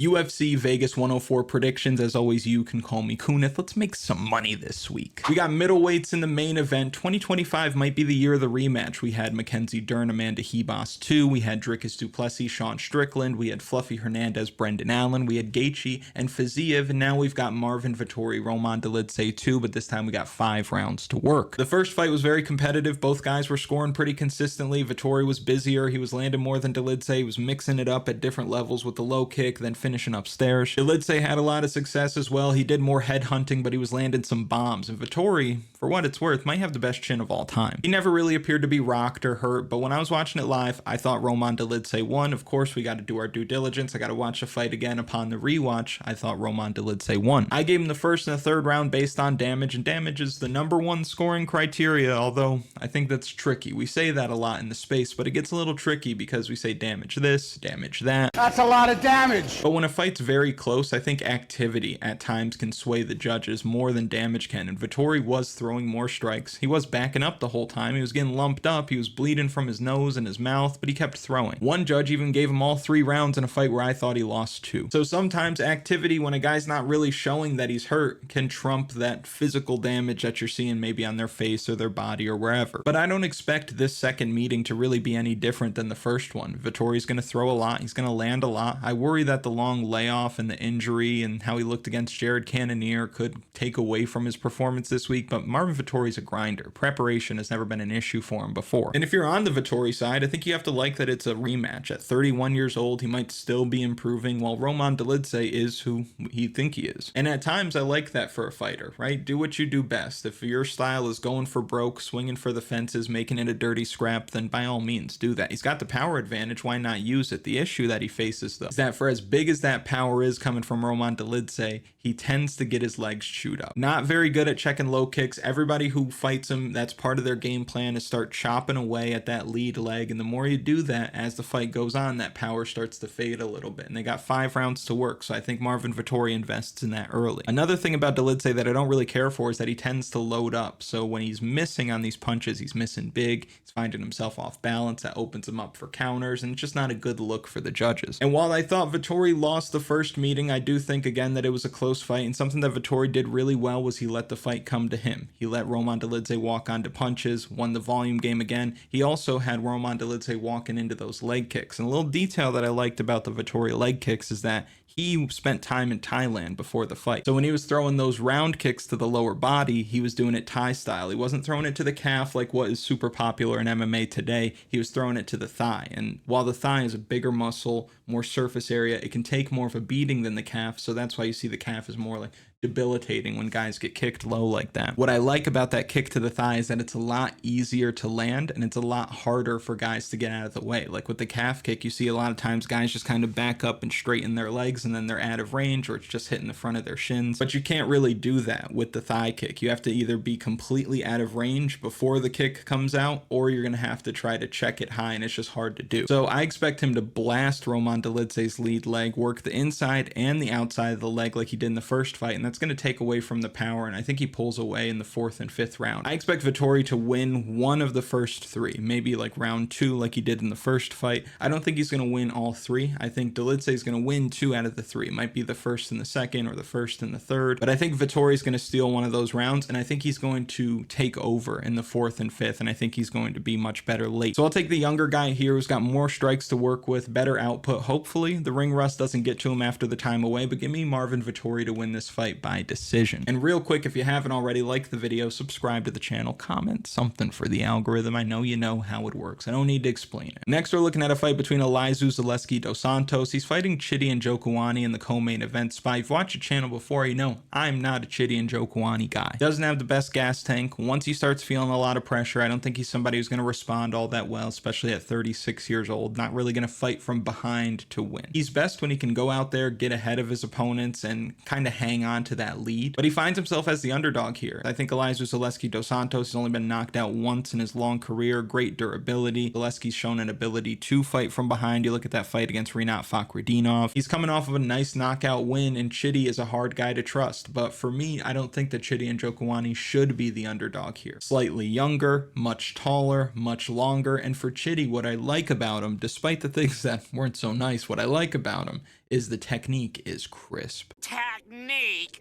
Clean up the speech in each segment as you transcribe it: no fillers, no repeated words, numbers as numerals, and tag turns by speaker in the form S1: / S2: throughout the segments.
S1: UFC Vegas 104 predictions. As always, you can call me Kunith. Let's make some money this week. We got middleweights in the main event. 2025 might be the year of the rematch. We had Mackenzie Dern, Amanda Hebos 2. We had Dricus Duplessis, Sean Strickland. We had Fluffy Hernandez, Brendan Allen. We had Gaethje and Fiziev. And now we've got Marvin, Vettori, Roman Dolidze 2. But this time we got 5 rounds to work. The first fight was very competitive. Both guys were scoring pretty consistently. Vettori was busier. He was landing more than Dolidze. He was mixing it up at different levels with the low kick, then finishing upstairs. Dolidze had a lot of success as well. He did more head hunting, but he was landing some bombs. And Vettori, for what it's worth, might have the best chin of all time. He never really appeared to be rocked or hurt, but when I was watching it live, I thought Roman Dolidze won. Of course, we got to do our due diligence. I got to watch the fight again. Upon the rewatch, I thought Roman Dolidze won. I gave him the first and the third round based on damage, and damage is the #1 scoring criteria, although I think that's tricky. We say that a lot in the space, but it gets a little tricky because we say damage this, damage that.
S2: That's a lot of damage.
S1: But when a fight's very close, I think activity at times can sway the judges more than damage can, and Vettori was throwing more strikes. He was backing up the whole time. He was getting lumped up. He was bleeding from his nose and his mouth, but he kept throwing. One judge even gave him all 3 rounds in a fight where I thought he lost 2. So sometimes activity, when a guy's not really showing that he's hurt, can trump that physical damage that you're seeing maybe on their face or their body or wherever. But I don't expect this second meeting to really be any different than the first one. Vettori's going to throw a lot. He's going to land a lot. I worry that the long layoff and the injury and how he looked against Jared Cannonier could take away from his performance this week, but Marvin Vettori's a grinder. Preparation has never been an issue for him before. And if you're on the Vettori side, I think you have to like that it's a rematch. At 31 years old, he might still be improving, while Roman Dolidze is who he think he is. And at times, I like that for a fighter, right? Do what you do best. If your style is going for broke, swinging for the fences, making it a dirty scrap, then by all means do that. He's got the power advantage. Why not use it? The issue that he faces, though, is that for as big as that power is coming from Roman Dolidze, he tends to get his legs chewed up. Not very good at checking low kicks. Everybody who fights him, that's part of their game plan, is start chopping away at that lead leg. And the more you do that, as the fight goes on, that power starts to fade a little bit. And they got 5 rounds to work, so I think Marvin Vettori invests in that early. Another thing about Dolidze that I don't really care for is that he tends to load up. So when he's missing on these punches, he's missing big. He's finding himself off balance. That opens him up for counters, and it's just not a good look for the judges. And while I thought Vettori lost the first meeting, I do think again that it was a close fight, and something that Vettori did really well was he let the fight come to him. He let Roman Dolidze walk onto punches, won the volume game again. He also had Roman Dolidze walking into those leg kicks. And a little detail that I liked about the Vettori leg kicks is that he spent time in Thailand before the fight. So when he was throwing those round kicks to the lower body, he was doing it Thai style. He wasn't throwing it to the calf like what is super popular in MMA today. He was throwing it to the thigh. And while the thigh is a bigger muscle, more surface area, it can take more of a beating than the calf. So that's why you see the calf is more like debilitating when guys get kicked low like that. What I like about that kick to the thigh is that it's a lot easier to land, and it's a lot harder for guys to get out of the way. Like with the calf kick, you see a lot of times guys just kind of back up and straighten their legs, and then they're out of range, or it's just hitting the front of their shins. But you can't really do that with the thigh kick. You have to either be completely out of range before the kick comes out, or you're going to have to try to check it high, and it's just hard to do. So I expect him to blast Roman Dolidze's lead leg, work the inside and the outside of the leg like he did in the first fight, and that's going to take away from the power, and I think he pulls away in the 4th and 5th round. I expect Vettori to win one of the first 3, maybe like round 2 like he did in the first fight. I don't think he's going to win all 3. I think Dolidze is going to win 2 out of the 3. It might be the 1st and the 2nd or the 1st and the 3rd, but I think Vettori is going to steal one of those rounds, and I think he's going to take over in the 4th and 5th, and I think he's going to be much better late. So I'll take the younger guy here who's got more strikes to work with, better output. Hopefully the ring rust doesn't get to him after the time away, but give me Marvin Vettori to win this fight by decision. And real quick, if you haven't already, like the video, subscribe to the channel, comment something for the algorithm. I know you know how it works. I don't need to explain it. Next, we're looking at a fight between Elizeu, Zaleski, Dos Santos. He's fighting Chidi and Njokuani in the co-main event spot. If you've watched the channel before, you know I'm not a Chidi and Njokuani guy. Doesn't have the best gas tank. Once he starts feeling a lot of pressure, I don't think he's somebody who's going to respond all that well, especially at 36 years old. Not really going to fight from behind to win. He's best when he can go out there, get ahead of his opponents, and kind of hang on to that lead, but he finds himself as the underdog here. I think Elizeu Zaleski dos Santos has only been knocked out once in his long career. Great durability. Zaleski's shown an ability to fight from behind. You look at that fight against Rinat Fakhretdinov. He's coming off of a nice knockout win, and Chidi is a hard guy to trust. But for me, I don't think that Chidi and Njokuani should be the underdog here. Slightly younger, much taller, much longer, and for Chidi, what I like about him, despite the things that weren't so nice, what I like about him is the technique is crisp. Technique.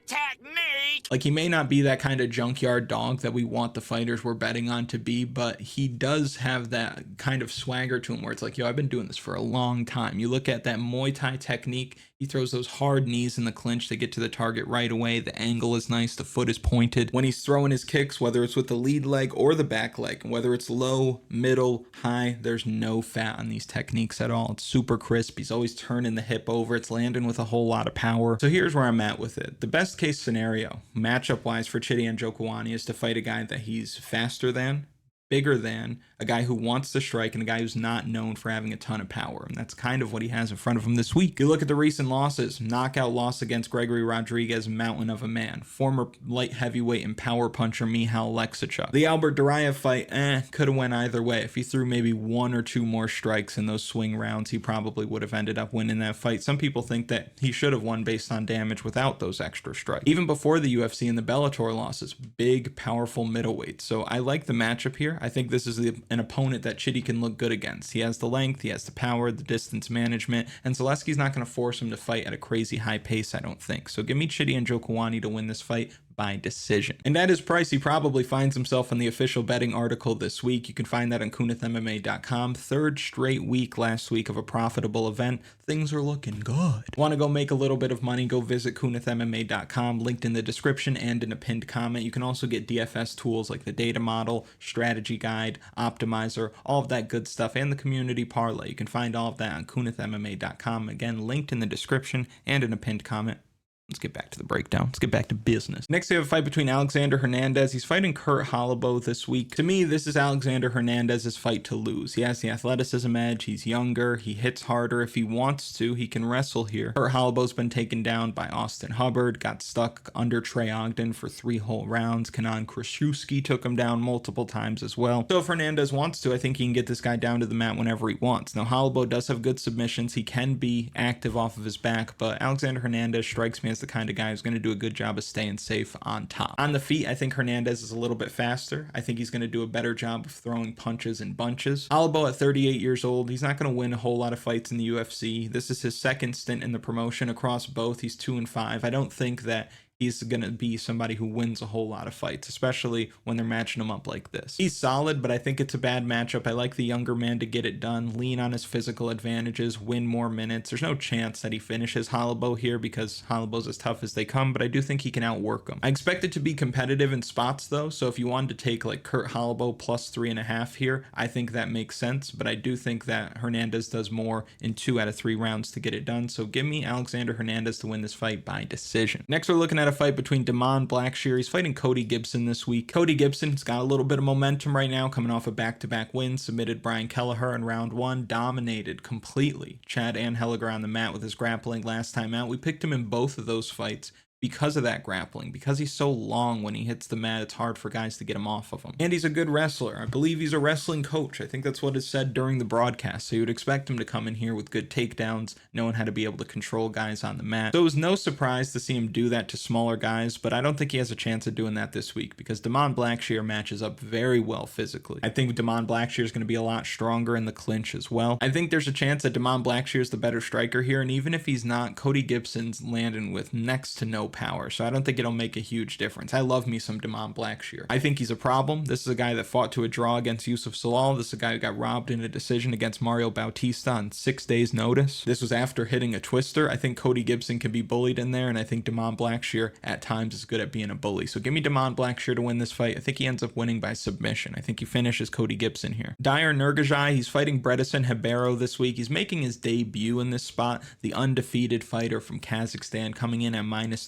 S1: Like, he may not be that kind of junkyard dog that we want the fighters we're betting on to be, but he does have that kind of swagger to him where it's like, yo, I've been doing this for a long time. You look at that Muay Thai technique, he throws those hard knees in the clinch to get to the target right away. The angle is nice, the foot is pointed. When he's throwing his kicks, whether it's with the lead leg or the back leg, whether it's low, middle, high, there's no fat on these techniques at all. It's super crisp. He's always turning the hip over. It's landing with a whole lot of power. So here's where I'm at with it. The best case scenario, matchup wise for Chidi and Njokuani, is to fight a guy that he's faster than, bigger than, a guy who wants to strike, and a guy who's not known for having a ton of power. And that's kind of what he has in front of him this week. You look at the recent losses: knockout loss against Gregory Rodriguez, mountain of a man. Former light heavyweight and power puncher Michal Leksichuk. The Albert Duraev fight, could have went either way. If he threw maybe one or two more strikes in those swing rounds, he probably would have ended up winning that fight. Some people think that he should have won based on damage without those extra strikes. Even before the UFC and the Bellator losses, big, powerful middleweight. So I like the matchup here. I think this is an opponent that Chidi can look good against. He has the length, he has the power, the distance management, and Zaleski's not going to force him to fight at a crazy high pace, I don't think. So give me Chidi and Njokuani to win this fight by decision. And at his price, he probably finds himself in the official betting article this week. You can find that on KunithMMA.com. Third straight week last week of a profitable event. Things are looking good. Want to go make a little bit of money? Go visit KunithMMA.com, linked in the description and in a pinned comment. You can also get DFS tools like the data model, strategy guide, optimizer, all of that good stuff, and the community parlay. You can find all of that on KunithMMA.com. Again, linked in the description and in a pinned comment. Let's get back to the breakdown. Let's get back to business. Next, we have a fight between Alexander Hernandez. He's fighting Kurt Holobaugh this week. To me, this is Alexander Hernandez's fight to lose. He has the athleticism edge. He's younger. He hits harder. If he wants to, he can wrestle here. Kurt Holobaugh's been taken down by Austin Hubbard, got stuck under Trey Ogden for 3 whole rounds. Kenan Kraszewski took him down multiple times as well. So if Hernandez wants to, I think he can get this guy down to the mat whenever he wants. Now, Holobaugh does have good submissions. He can be active off of his back, but Alexander Hernandez strikes me as the kind of guy who's going to do a good job of staying safe on top. On the feet, I think Hernandez is a little bit faster. I think he's going to do a better job of throwing punches in bunches. Holobaugh at 38 years old, he's not going to win a whole lot of fights in the UFC. This is his second stint in the promotion. Across both, he's 2-5. I don't think that he's going to be somebody who wins a whole lot of fights, especially when they're matching him up like this. He's solid, but I think it's a bad matchup. I like the younger man to get it done, lean on his physical advantages, win more minutes. There's no chance that he finishes Holobaugh here because Holobaugh's as tough as they come, but I do think he can outwork him. I expect it to be competitive in spots though, so if you wanted to take like Kurt Holobaugh plus 3.5 here, I think that makes sense, but I do think that Hernandez does more in 2 out of 3 rounds to get it done, so give me Alexander Hernandez to win this fight by decision. Next, we're looking at a fight between Damon Blackshear. He's fighting Cody Gibson this week. Cody Gibson's got a little bit of momentum right now, coming off a back-to-back win. Submitted Brian Kelleher in round 1, dominated completely Chad Anheliger on the mat with his grappling last time out. We picked him in both of those fights because of that grappling. Because he's so long when he hits the mat, it's hard for guys to get him off of him. And he's a good wrestler. I believe he's a wrestling coach. I think that's what is said during the broadcast. So you would expect him to come in here with good takedowns, knowing how to be able to control guys on the mat. So it was no surprise to see him do that to smaller guys, but I don't think he has a chance of doing that this week because Damon Blackshear matches up very well physically. I think Damon Blackshear is going to be a lot stronger in the clinch as well. I think there's a chance that Damon Blackshear is the better striker here, and even if he's not, Cody Gibson's landing with next to no power, so I don't think it'll make a huge difference. I love me some Damon Blackshear. I think he's a problem. This is a guy that fought to a draw against Yusuf Salal. This is a guy who got robbed in a decision against Mario Bautista on 6 days notice. This was after hitting a twister. I think Cody Gibson can be bullied in there, and I think Damon Blackshear at times is good at being a bully. So give me Damon Blackshear to win this fight. I think he ends up winning by submission. I think he finishes Cody Gibson here. Diyar Nurgozhay, he's fighting Brendson Ribiero this week. He's making his debut in this spot. The undefeated fighter from Kazakhstan coming in at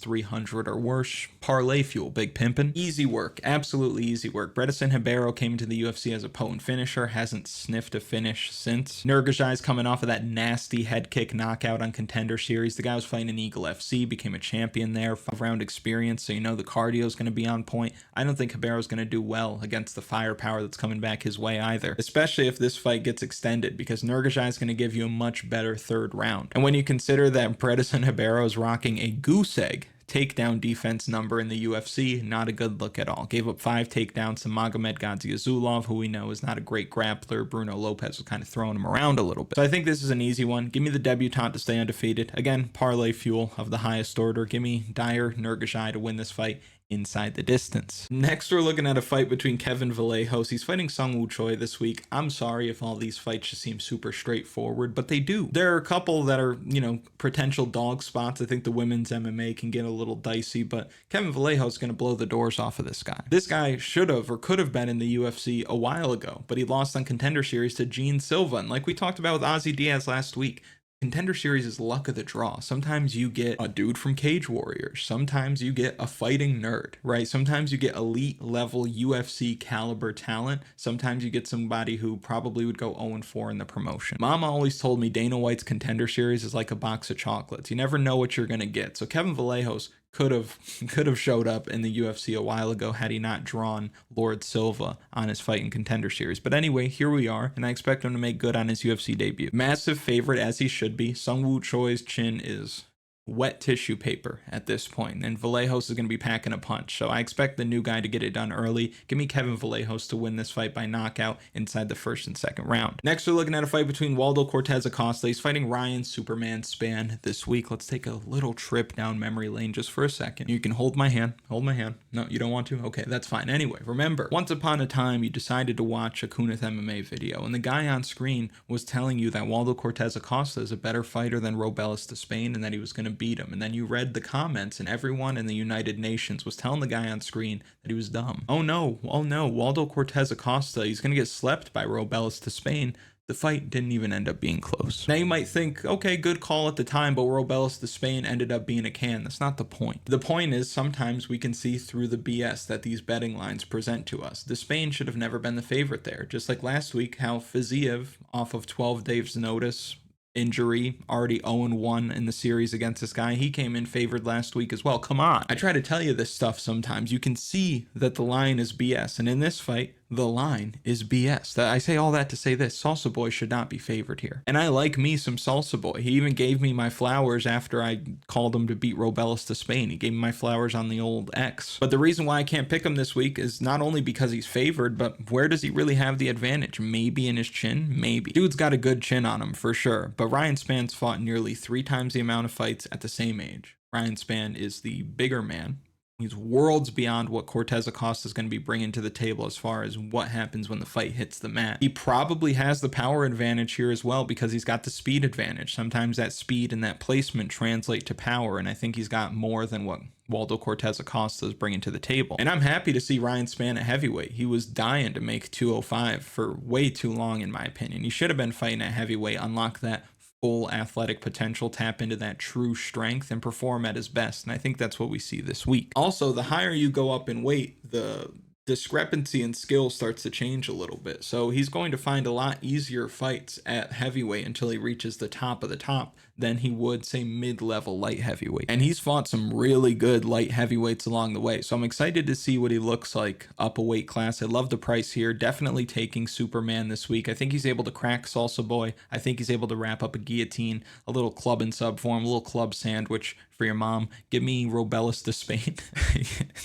S1: 300 or worse. Parlay fuel, big pimpin'. Easy work, absolutely easy work. Brendson Ribiero came into the UFC as a potent finisher, hasn't sniffed a finish since. Nurgozhay's coming off of that nasty head kick knockout on Contender Series. The guy was fighting in Eagle FC, became a champion there, 5-round experience, so you know the cardio is going to be on point. I don't think Ribeiro's going to do well against the firepower that's coming back his way either, especially if this fight gets extended, because Nurgozhay is going to give you a much better third round. And when you consider that Brendson Ribiero is rocking a goose egg takedown defense number in the UFC, not a good look at all. Gave up 5 takedowns to Magomed Gadzhizulov, who we know is not a great grappler. Bruno Lopez was kind of throwing him around a little bit. So I think this is an easy one. Give me the debutant to stay undefeated. Again, parlay fuel of the highest order. Give me Diyar, Nurgozhay to win this fight inside the distance. Next, we're looking at a fight between Kevin Vallejos. He's fighting Suyoung You this week. I'm sorry if all these fights just seem super straightforward, but they do. There are a couple that are, you know, potential dog spots. I think the women's MMA can get a little dicey, but Kevin Vallejos is going to blow the doors off of this guy. This guy should have or could have been in the UFC a while ago, but he lost on Contender Series to Gene Silva. And like we talked about with Ozzy Diaz last week, Contender Series is luck of the draw. Sometimes you get a dude from Cage Warriors. Sometimes you get a fighting nerd, right? Sometimes you get elite level UFC caliber talent. Sometimes you get somebody who probably would go 0-4 in the promotion. Mama always told me Dana White's Contender Series is like a box of chocolates. You never know what you're going to get. So Kevin Vallejos could have showed up in the UFC a while ago had he not drawn Lord Silva on his fight in Contender Series. But anyway, here we are, and I expect him to make good on his UFC debut. Massive favorite, as he should be. Suyoung Yu's chin is wet tissue paper at this point, and Vallejos is going to be packing a punch, so I expect the new guy to get it done early. Give me Kevin Vallejos to win this fight by knockout inside the first and second round. Next, we're looking at a fight between Waldo Cortes-Acosta. He's fighting Ryan Superman Spann this week. Let's take a little trip down memory lane just for a second. You can hold my hand. No, you don't want to? Okay, that's fine. Anyway, remember, once upon a time you decided to watch a Kunith MMA video, and the guy on screen was telling you that Waldo Cortes-Acosta is a better fighter than Robelis de Spain and that he was going to beat him. And then you read the comments and everyone in the United Nations was telling the guy on screen that he was dumb. Oh no, Waldo Cortes-Acosta, he's going to get slept by Robelis de Spain. The fight didn't even end up being close. Now you might think, okay, good call at the time, but Robelis de Spain ended up being a can. That's not the point. The point is sometimes we can see through the BS that these betting lines present to us. De Spain should have never been the favorite there. Just like last week, how Fiziev, off of 12 days notice, injury, already 0-1 in the series against this guy, he came in favored last week as well. Come on. I try to tell you this stuff sometimes. You can see that the line is BS, and in this fight, the line is BS. I say all that to say this: Salsa Boy should not be favored here. And I like me some Salsa Boy. He even gave me my flowers after I called him to beat Robelis de Spain. He gave me my flowers on the old X. But the reason why I can't pick him this week is not only because he's favored, but where does he really have the advantage? Maybe in his chin? Maybe. Dude's got a good chin on him for sure. But Ryan Spann's fought nearly 3 times the amount of fights at the same age. Ryan Spann is the bigger man. He's worlds beyond what Cortes-Acosta is going to be bringing to the table as far as what happens when the fight hits the mat. He probably has the power advantage here as well because he's got the speed advantage. Sometimes that speed and that placement translate to power, and I think he's got more than what Waldo Cortes-Acosta is bringing to the table. And I'm happy to see Ryan Spann at heavyweight. He was dying to make 205 for way too long, in my opinion. He should have been fighting at heavyweight, unlock that full athletic potential, tap into that true strength, and perform at his best. And I think that's what we see this week. Also, the higher you go up in weight, the discrepancy in skill starts to change a little bit. So he's going to find a lot easier fights at heavyweight until he reaches the top of the top than he would, say, mid-level light heavyweight. And he's fought some really good light heavyweights along the way. So I'm excited to see what he looks like up a weight class. I love the price here. Definitely taking Superman this week. I think he's able to crack Salsa Boy. I think he's able to wrap up a guillotine, a little club and sub form, a little club sandwich for your mom. Give me Robelis de Spain.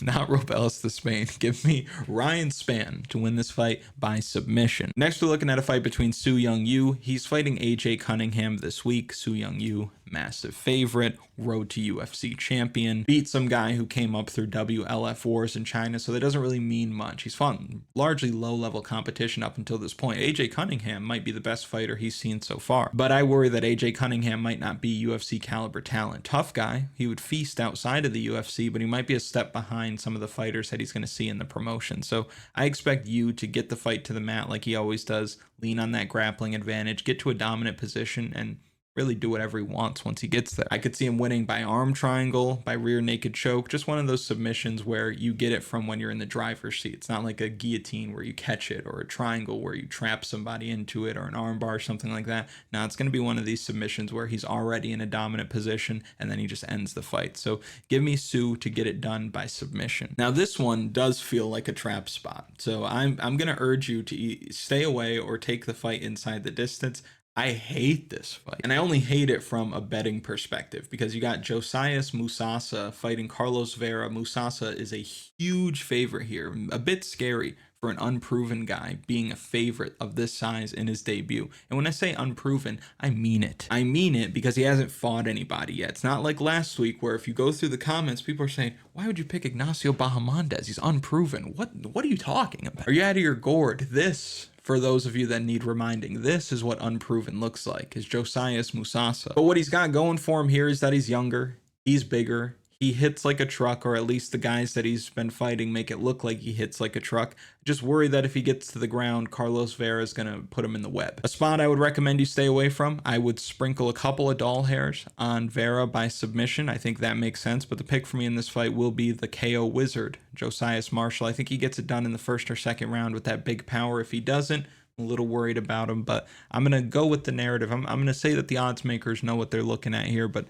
S1: Not Robelis de Spain. Give me Ryan Spann to win this fight by submission. Next, we're looking at a fight between Suyoung You. He's fighting AJ Cunningham this week. Suyoung You, massive favorite, road to UFC champion, beat some guy who came up through WLF wars in China, so that doesn't really mean much. He's fought largely low-level competition up until this point. AJ Cunningham might be the best fighter he's seen so far, but I worry that AJ Cunningham might not be UFC caliber talent. Tough guy, he would feast outside of the UFC, but he might be a step behind some of the fighters that he's going to see in the promotion. So I expect you to get the fight to the mat like he always does, lean on that grappling advantage, get to a dominant position, and really do whatever he wants once he gets there. I could see him winning by arm triangle, by rear naked choke, just one of those submissions where you get it from when you're in the driver's seat. It's not like a guillotine where you catch it, or a triangle where you trap somebody into it, or an arm bar, something like that. Now it's going to be one of these submissions where he's already in a dominant position and then he just ends the fight. So give me Su to get it done by submission. Now this one does feel like a trap spot. So I'm going to urge you to stay away or take the fight inside the distance. I hate this fight, and I only hate it from a betting perspective because you got Josias Musasa fighting Carlos Vera. Musasa is a huge favorite here, a bit scary for an unproven guy being a favorite of this size in his debut. And when I say unproven, I mean it. I mean it because he hasn't fought anybody yet. It's not like last week where if you go through the comments, people are saying, why would you pick Ignacio Bahamondes? He's unproven. What are you talking about? Are you out of your gourd? This, for those of you that need reminding, this is what unproven looks like, is Josias Musasa. But what he's got going for him here is that he's younger, he's bigger, he hits like a truck, or at least the guys that he's been fighting make it look like he hits like a truck. Just worry that if he gets to the ground, Carlos Vera is going to put him in the web. A spot I would recommend you stay away from, I would sprinkle a couple of doll hairs on Vera by submission. I think that makes sense, but the pick for me in this fight will be the KO wizard, Josias Marshall. I think he gets it done in the first or second round with that big power. If he doesn't, I'm a little worried about him, but I'm going to go with the narrative. I'm going to say that the odds makers know what they're looking at here, but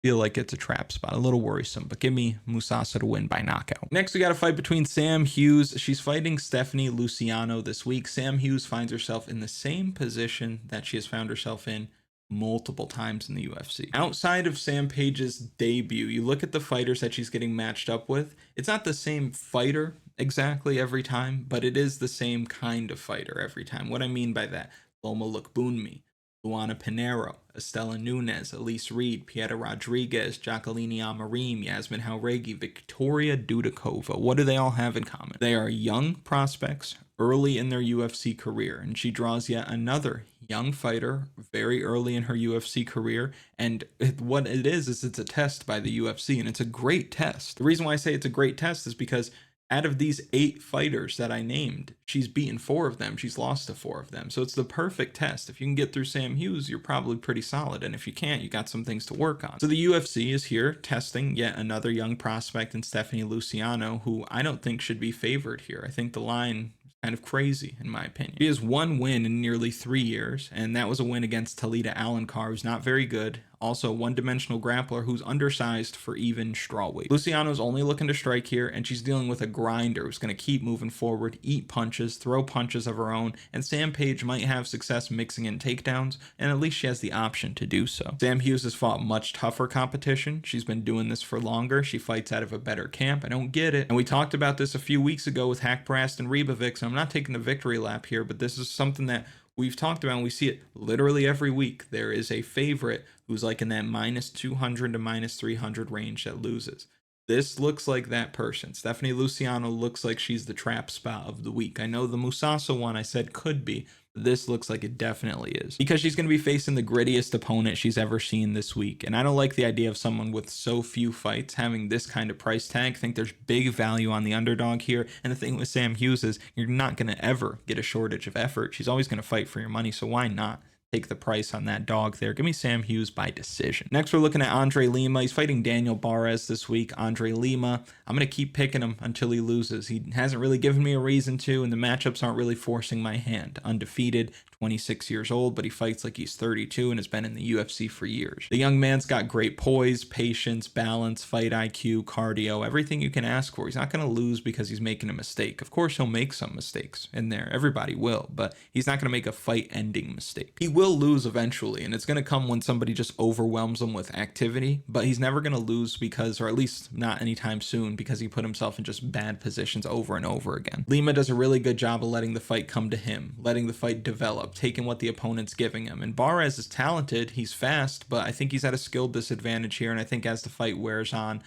S1: feel like it's a trap spot, a little worrisome, but give me Musasa to win by knockout. Next, we got a fight between Sam Hughes. She's fighting Stephanie Luciano this week. Sam Hughes finds herself in the same position that she has found herself in multiple times in the UFC. Outside of Sam Page's debut, you look at the fighters that she's getting matched up with, it's not the same fighter exactly every time, but it is the same kind of fighter every time. What I mean by that, Loma Lookboonmee, Luana Pinheiro, Estela Nunes, Elise Reed, Piera Rodriguez, Jacqueline Amarim, Yasmin Jauregui, Victoria Dudakova. What do they all have in common? They are young prospects early in their UFC career, and she draws yet another young fighter very early in her UFC career. And what it is it's a test by the UFC, and it's a great test. The reason why I say it's a great test is because out of these 8 fighters that I named, she's beaten 4 of them. She's lost to 4 of them. So it's the perfect test. If you can get through Sam Hughes, you're probably pretty solid. And if you can't, you got some things to work on. So the UFC is here testing yet another young prospect in Stephanie Luciano, who I don't think should be favored here. I think the line is kind of crazy, in my opinion. She has 1 win in nearly 3 years, and that was a win against Talita Alencar, who's not very good. Also, one-dimensional grappler who's undersized for even strawweight. Luciano's only looking to strike here, and she's dealing with a grinder who's going to keep moving forward, eat punches, throw punches of her own, and Sam Page might have success mixing in takedowns, and at least she has the option to do so. Sam Hughes has fought much tougher competition. She's been doing this for longer. She fights out of a better camp. I don't get it. And we talked about this a few weeks ago with Haqparast and Ribovic, so I'm not taking the victory lap here, but this is something that we've talked about, and we see it literally every week. There is a favorite who's like in that minus 200 to minus 300 range that loses. This looks like that person. Stephanie Luciano looks like she's the trap spot of the week. I know the Musasa one I said could be, but this looks like it definitely is. Because she's going to be facing the grittiest opponent she's ever seen this week. And I don't like the idea of someone with so few fights having this kind of price tag. I think there's big value on the underdog here. And the thing with Sam Hughes is you're not going to ever get a shortage of effort. She's always going to fight for your money, so why not take the price on that dog there? Give me Sam Hughes by decision. Next, we're looking at Andre Lima. He's fighting Daniel Barez this week. Andre Lima, I'm going to keep picking him until he loses. He hasn't really given me a reason to, and the matchups aren't really forcing my hand. Undefeated, 26 years old, but he fights like he's 32 and has been in the UFC for years. The young man's got great poise, patience, balance, fight IQ, cardio, everything you can ask for. He's not going to lose because he's making a mistake. Of course, he'll make some mistakes in there. Everybody will, but he's not going to make a fight-ending mistake. He will lose eventually, and it's going to come when somebody just overwhelms him with activity, but he's never going to lose because, or at least not anytime soon, because he put himself in just bad positions over and over again. Lima does a really good job of letting the fight come to him, letting the fight develop, taking what the opponent's giving him. And Barez is talented, he's fast, but I think he's at a skill disadvantage here, and I think as the fight wears on,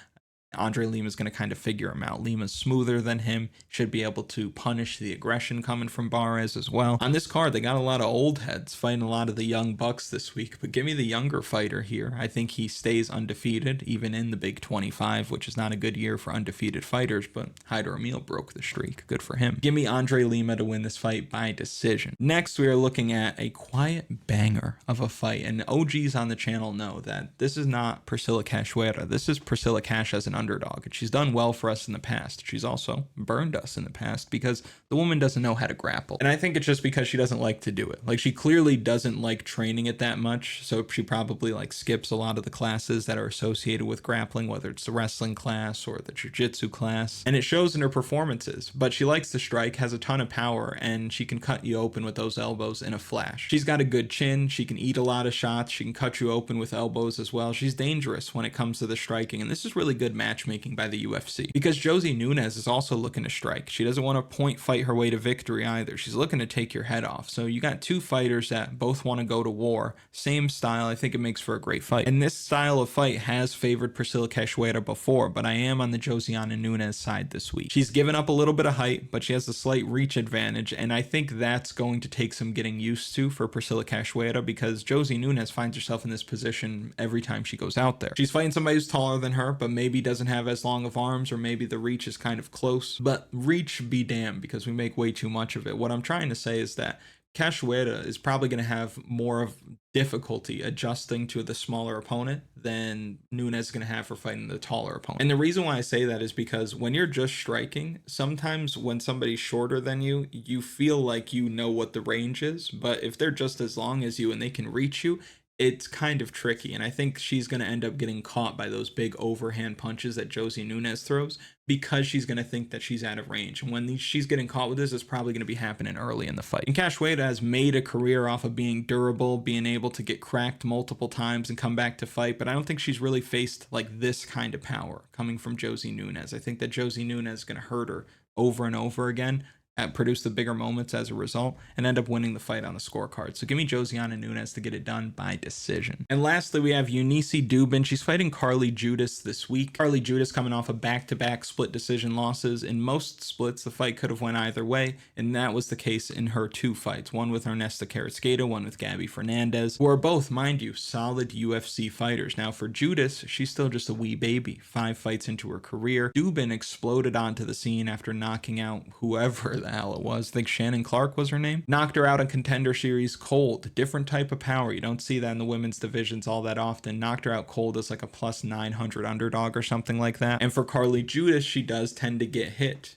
S1: Andre Lima is going to kind of figure him out. Lima's smoother than him, should be able to punish the aggression coming from Barez as well. On this card, they got a lot of old heads fighting a lot of the young bucks this week, but give me the younger fighter here. I think he stays undefeated, even in the Big 25, which is not a good year for undefeated fighters, but Haider Emil broke the streak. Good for him. Give me Andre Lima to win this fight by decision. Next, we are looking at a quiet banger of a fight, and OGs on the channel know that this is not Priscilla Cachoeira. This is Priscilla Cash as an underdog, and she's done well for us in the past. She's also burned us in the past because the woman doesn't know how to grapple, and I think it's just because she doesn't like to do it. Like, she clearly doesn't like training it that much, so she probably like skips a lot of the classes that are associated with grappling, whether it's the wrestling class or the jiu-jitsu class, and it shows in her performances. But she likes to strike, has a ton of power, and she can cut you open with those elbows in a flash. She's got a good chin, she can eat a lot of shots, she can cut you open with elbows as well. She's dangerous when it comes to the striking, and this is really good matchmaking by the UFC because Josie Nunes is also looking to strike. She doesn't want to point fight her way to victory either. She's looking to take your head off. So you got two fighters that both want to go to war, same style. I think it makes for a great fight, and this style of fight has favored Priscilla Cachoeira before, but I am on the Josiane Nunes side this week. She's given up a little bit of height, but she has a slight reach advantage, and I think that's going to take some getting used to for Priscilla Cachoeira because Josie Nunes finds herself in this position every time she goes out there. She's fighting somebody who's taller than her, but maybe doesn't have as long of arms, or maybe the reach is kind of close. But reach be damned, because we make way too much of it. What I'm trying to say is that Cachoeira is probably going to have more of difficulty adjusting to the smaller opponent than Nunes is going to have for fighting the taller opponent. And the reason why I say that is because when you're just striking, sometimes when somebody's shorter than you, you feel like you know what the range is, but if they're just as long as you and they can reach you, it's kind of tricky. And I think she's going to end up getting caught by those big overhand punches that Josie Nunes throws because she's going to think that she's out of range. And when she's getting caught with this, it's probably going to be happening early in the fight. And Cachoeira has made a career off of being durable, being able to get cracked multiple times and come back to fight. But I don't think she's really faced like this kind of power coming from Josie Nunes. I think that Josie Nunes is going to hurt her over and over again, produce the bigger moments as a result, and end up winning the fight on the scorecard. So give me Josiane Nunes to get it done by decision. And lastly, we have Yuneisy Duben. She's fighting Carly Judas this week. Carly Judas coming off of back-to-back split decision losses. In most splits, the fight could have went either way, and that was the case in her two fights. One with Ernesto Carrasqueta, one with Gabby Fernandez, who are both, mind you, solid UFC fighters. Now for Judas, she's still just a wee baby, 5 fights into her career. Duben exploded onto the scene after knocking out whoever the hell it was. I think Shannon Clark was her name. Knocked her out in Contender Series cold. Different type of power. You don't see that in the women's divisions all that often. Knocked her out cold as like a plus 900 underdog or something like that. And for Carly Judas, she does tend to get hit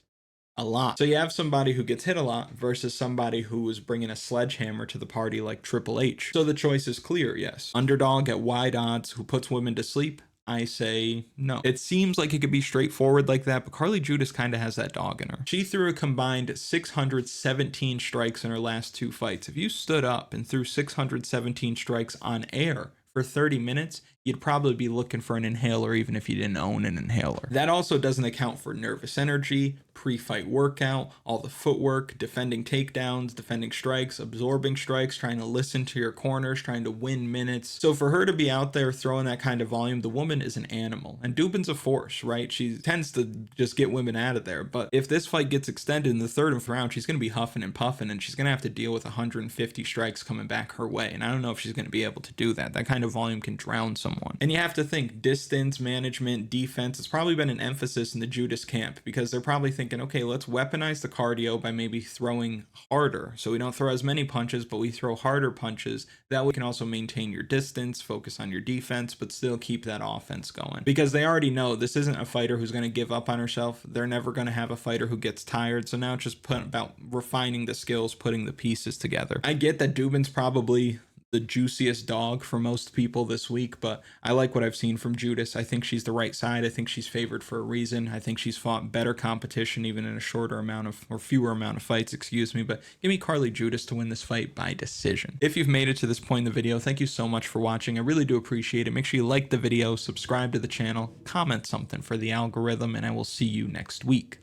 S1: a lot. So you have somebody who gets hit a lot versus somebody who is bringing a sledgehammer to the party like Triple H. So the choice is clear, yes. Underdog at wide odds who puts women to sleep? I say no. It seems like it could be straightforward like that, but Carly Judas kind of has that dog in her. She threw a combined 617 strikes in her last 2 fights. If you stood up and threw 617 strikes on air for 30 minutes, you'd probably be looking for an inhaler even if you didn't own an inhaler. That also doesn't account for nervous energy, pre-fight workout, all the footwork, defending takedowns, defending strikes, absorbing strikes, trying to listen to your corners, trying to win minutes. So for her to be out there throwing that kind of volume, the woman is an animal. And Duben's a force, right? She tends to just get women out of there. But if this fight gets extended in the 3rd and 4th round, she's going to be huffing and puffing, and she's going to have to deal with 150 strikes coming back her way. And I don't know if she's going to be able to do that. That kind of volume can drown someone. And you have to think distance management, defense. It's probably been an emphasis in the Judas camp because they're probably thinking, okay, let's weaponize the cardio by maybe throwing harder. So we don't throw as many punches, but we throw harder punches. That way you can also maintain your distance, focus on your defense, but still keep that offense going. Because they already know this isn't a fighter who's going to give up on herself. They're never going to have a fighter who gets tired. So now it's just about refining the skills, putting the pieces together. I get that Duben's probably the juiciest dog for most people this week, but I like what I've seen from Judas. I think she's the right side. I think she's favored for a reason. I think she's fought better competition even in a shorter amount of, or fewer amount of fights, excuse me, but give me Carly Judas to win this fight by decision. If you've made it to this point in the video, thank you so much for watching. I really do appreciate it. Make sure you like the video, subscribe to the channel, comment something for the algorithm, and I will see you next week.